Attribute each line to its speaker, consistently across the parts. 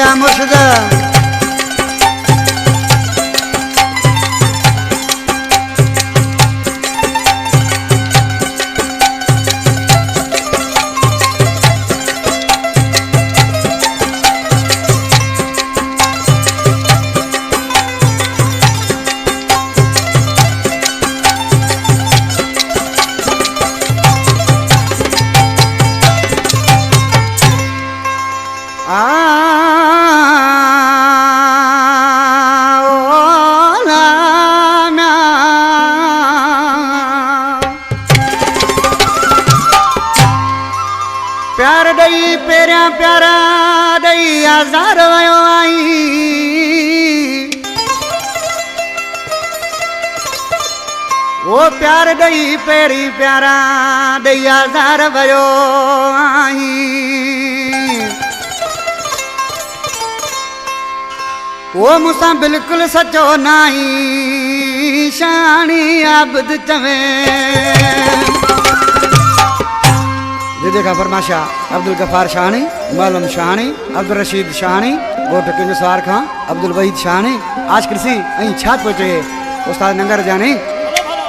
Speaker 1: या मुर्शिद प्यार दई पेरिया प्यारा दई आज़ार वयो आई वो प्यार दई पेरी प्यारा दई आज़ार वयो आई वो मुसा बिल्कुल सचो नहीं शानी आबद चवे जैसे फरमाशा अब्दुल गफार शाहानी मालूम शाहानी अब्दुल रशीद शाहानी गोट किंग सवार खां अब्दुल वहीद शाहानी आज कृषि ऐं छात पहुचे उस्ताद नंगर जानी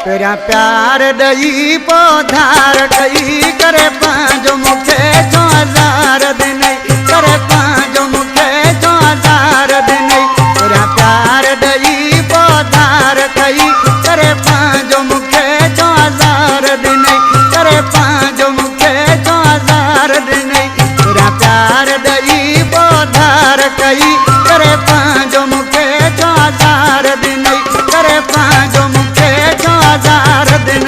Speaker 1: पेरिया प्यार दई पौधार कई करे पांजो मुखे 4000 दिन करे पांजो मुखे 4000 दिन पेरिया प्यार दई पौधार कई करे पांजो मुखे 4000 दिन करे पांजो मुखे 4000 दिन तेरा प्यार दई पौधार कई करे पांजो मुखे 4000 दिन करे पांजो मुखे 4000 दिन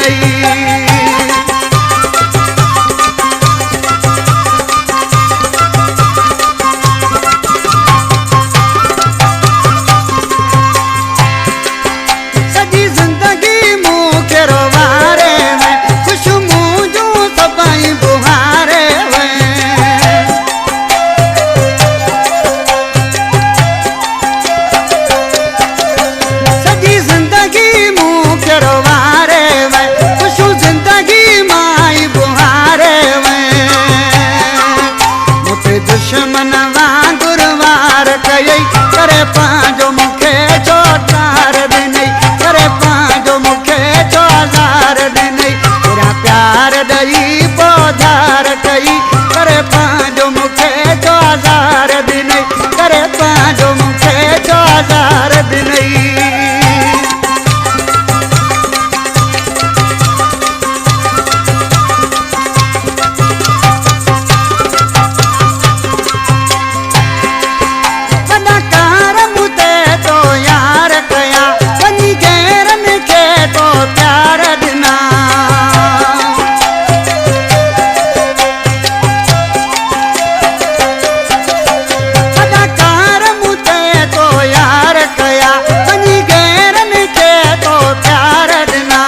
Speaker 1: सजी जिंदगी मुखे रोवारे में खुश मुझू सबाई बुहारे सजी जिंदगी मुखे रोवारे में खुश जिंदगी माई बुहारे मुझे दुश्मन वांगुर वार कई करे पांजो मुखे 4000 दिन करे पांजो मुखे 4000 दिन तेरा प्यार दई पौधार कई करे पांजो मुखे 4000 दिन करे पांजो मुखे 4000 दिन वॾा कारम ते तो यार कया वञी गैरन खे तो प्यार ॾिना वॾा कारम ते तो यार कया वञी गैरन खे तो प्यार ॾिना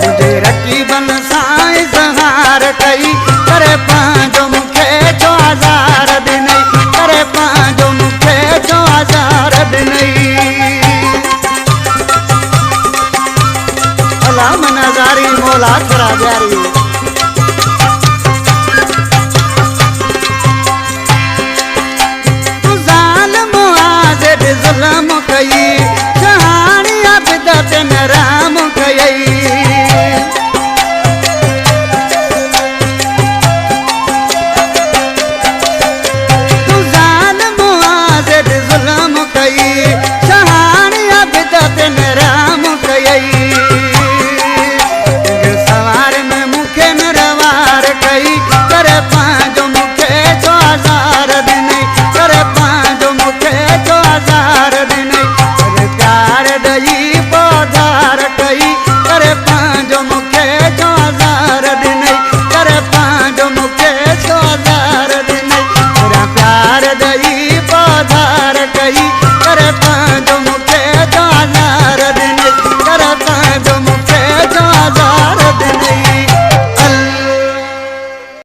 Speaker 1: मुंहिंजे रकीबन सां इज़हार कई करे पांजो मुखे 4000 दिन करे पांजो मुखे 4000 दिन अला मनाजारी मौला थोड़ा जारी तू ज़ालिम आज़िद ज़ुल्म कई जहानी अबद ते न